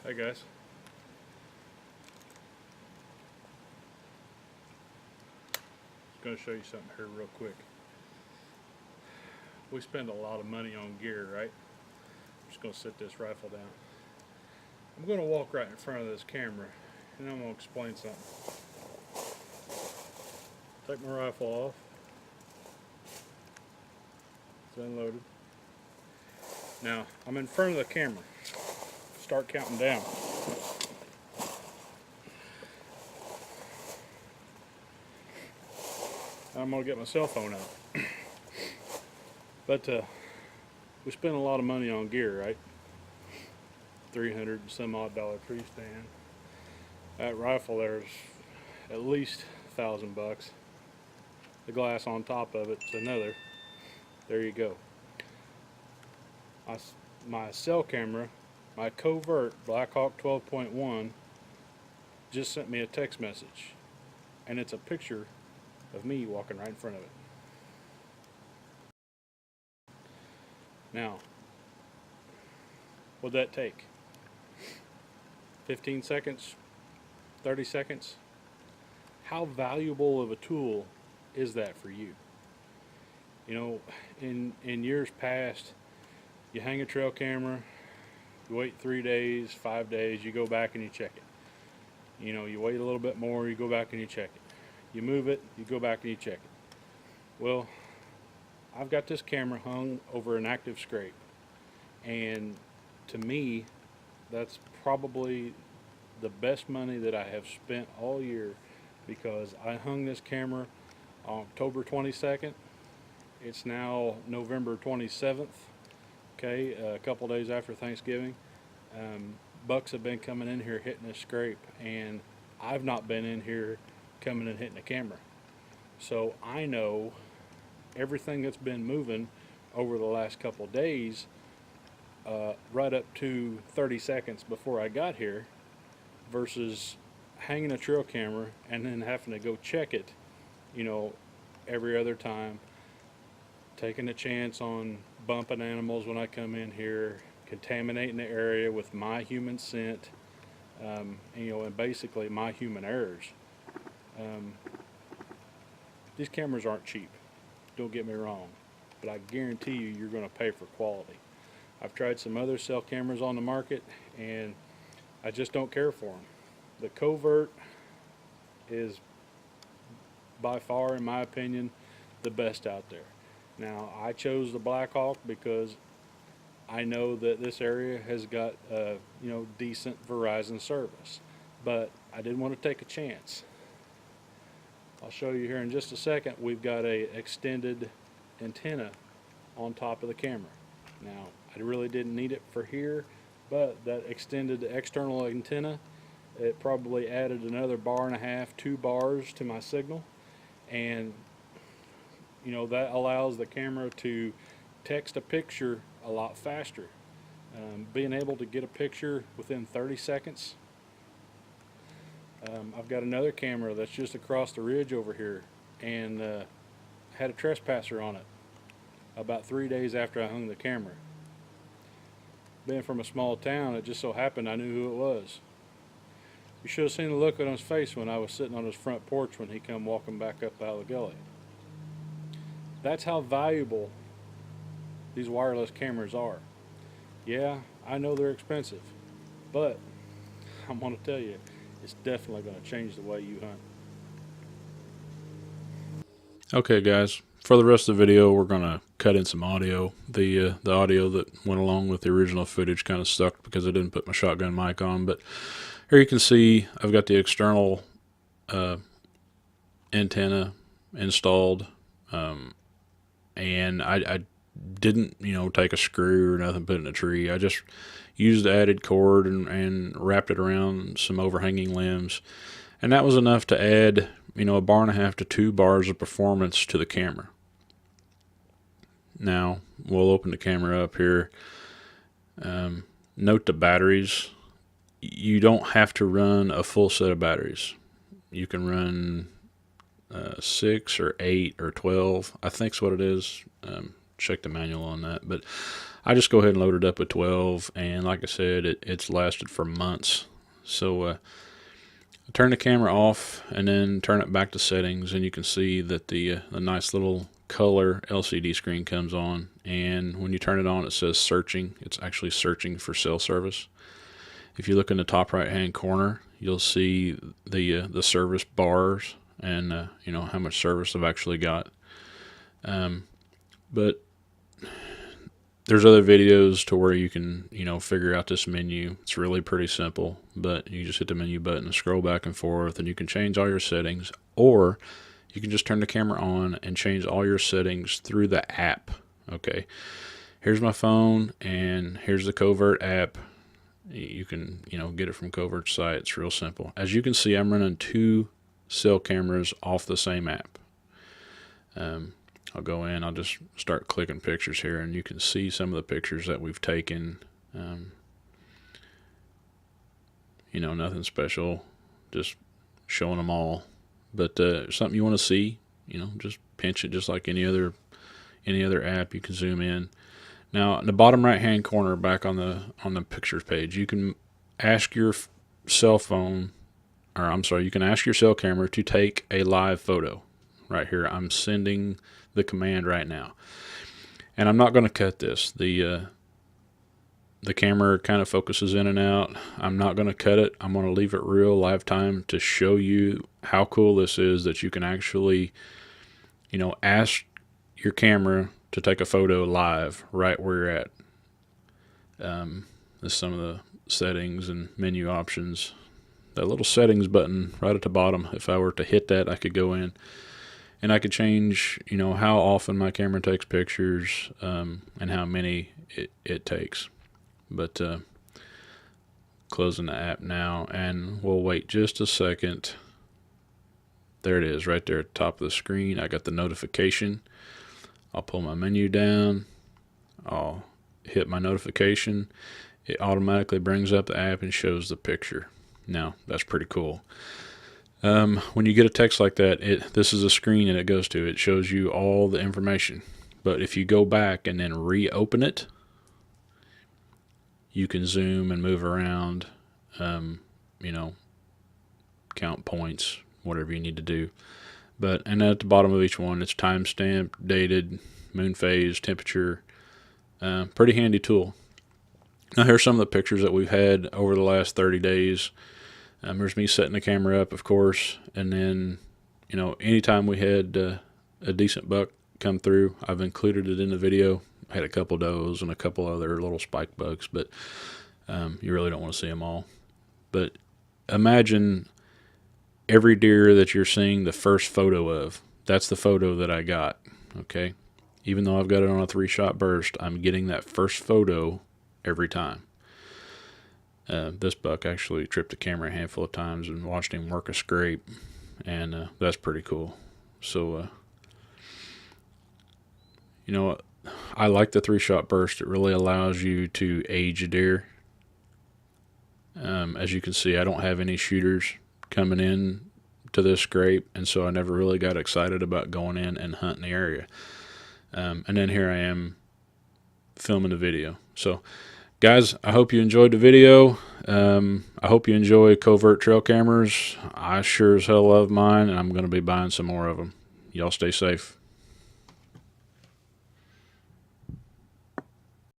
Hey guys. Just going to show you something here real quick. We spend a lot of money on gear, right? I'm just going to set this rifle down. I'm going to walk right in front of this camera and I'm going to explain something. Take my rifle off. It's unloaded. Now, I'm in front of the camera. Start counting down. I'm going to get my cell phone out. But we spend a lot of money on gear, right? $300 and some odd tree stand. That rifle there's at least $1,000. The glass on top of it's another. There you go. My cell camera, my Covert Balackhawk 12.1, just sent me a text message, and it's a picture of me walking right in front of it. Now, what'd that take? 15 seconds? 30 seconds? How valuable of a tool is that for you? You know, in years past, you hang a trail camera, you wait 3 days, 5 days, you go back and you check it. You know, you wait a little bit more, you go back and you check it. You move it, you go back and you check it. Well, I've got this camera hung over an active scrape, and to me, that's probably the best money that I have spent all year, because I hung this camera on October 22nd. It's now November 27th. Okay, a couple days after Thanksgiving. Bucks have been coming in here hitting this scrape, and I've not been in here coming and hitting the camera. So I know everything that's been moving over the last couple days, right up to 30 seconds before I got here, versus hanging a trail camera and then having to go check it, you know, every other time, taking a chance on bumping animals when I come in here, contaminating the area with my human scent, you know, and basically my human errors. These cameras aren't cheap, don't get me wrong, but I guarantee you, you're going to pay for quality. I've tried some other cell cameras on the market, and I just don't care for them. The Covert is by far, in my opinion, the best out there. Now, I chose the Balackhawk because I know that this area has got you know, decent Verizon service, but I didn't want to take a chance. I'll show you here in just a second. We've got a extended antenna on top of the camera. Now, I really didn't need it for here, but that extended external antenna, it probably added another 1.5 bars, 2 bars to my signal, and you know, that allows the camera to text a picture a lot faster. Being able to get a picture within 30 seconds. I've got another camera that's just across the ridge over here, and had a trespasser on it about 3 days after I hung the camera. Being from a small town, it just so happened I knew who it was. You should have seen the look on his face when I was sitting on his front porch when he come walking back up out of the gully. That's how valuable these wireless cameras are. Yeah, I know they're expensive, but I'm going to tell you, it's definitely going to change the way you hunt. Okay guys, for the rest of the video we're going to cut in some audio. The audio that went along with the original footage kind of stuck because I didn't put my shotgun mic on, but here you can see I've got the external antenna installed, and I didn't, you know, take a screw or nothing, put it in a tree. I just used the added cord and wrapped it around some overhanging limbs, and that was enough to add, you know, 1.5 bars to 2 bars of performance to the camera. Now we'll open the camera up here. Note the batteries. You don't have to run a full set of batteries. You can run 6 or 8 or 12, I think's what it is. check the manual on that. But I just go ahead and load it up with 12, and like I said, it's lasted for months. So turn the camera off and then turn it back to settings, and you can see that the nice little color LCD screen comes on, and when you turn it on, it says searching. It's actually searching for cell service. If you look in the top right hand corner, you'll see the service bars and you know, how much service I've actually got. But there's other videos to where you can, you know, figure out this menu. It's really pretty simple, but you just hit the menu button and scroll back and forth, and you can change all your settings, or you can just turn the camera on and change all your settings through the app. Okay, here's my phone, and here's the Covert app. You can, you know, get it from Covert's site. It's real simple. As you can see, I'm running 2 cell cameras off the same app. I'll go in, I'll just start clicking pictures here, and you can see some of the pictures that we've taken. You know, nothing special, just showing them all. But something you want to see, you know, just pinch it just like any other app. You can zoom in. Now, in the bottom right hand corner, back on the pictures page, you can ask your cell phone, or I'm sorry, you can ask your cell camera to take a live photo. Right here, I'm sending the command right now, and I'm not going to cut this. The camera kind of focuses in and out. I'm not going to cut it. I'm going to leave it real live time to show you how cool this is, that you can actually, you know, ask your camera to take a photo live right where you're at. There's some of the settings and menu options. That little settings button right at the bottom, if I were to hit that, I could go in and I could change, you know, how often my camera takes pictures, and how many it takes. But closing the app now, and we'll wait just a second. There it is, right there at the top of the screen. I got the notification. I'll pull my menu down. I'll hit my notification. It automatically brings up the app and shows the picture. Now, that's pretty cool. When you get a text like that, this is a screen that it goes to. It shows you all the information. But if you go back and then reopen it, you can zoom and move around, you know, count points, whatever you need to do. And at the bottom of each one, it's timestamp, dated, moon phase, temperature. Pretty handy tool. Now, here's some of the pictures that we've had over the last 30 days. There's me setting the camera up, of course, and then, you know, anytime we had a decent buck come through, I've included it in the video. I had a couple does and a couple other little spike bucks, but you really don't want to see them all. But imagine every deer that you're seeing the first photo of, that's the photo that I got, okay? Even though I've got it on a 3-shot burst, I'm getting that first photo every time. This buck actually tripped the camera a handful of times and watched him work a scrape, and that's pretty cool. So, you know, I like the 3-shot burst. It really allows you to age a deer. As you can see, I don't have any shooters coming in to this scrape, and so I never really got excited about going in and hunting the area. And then here I am filming the video. So, guys, I hope you enjoyed the video. I hope you enjoy covert trail cameras. I sure as hell love mine, and I'm going to be buying some more of them. Y'all stay safe.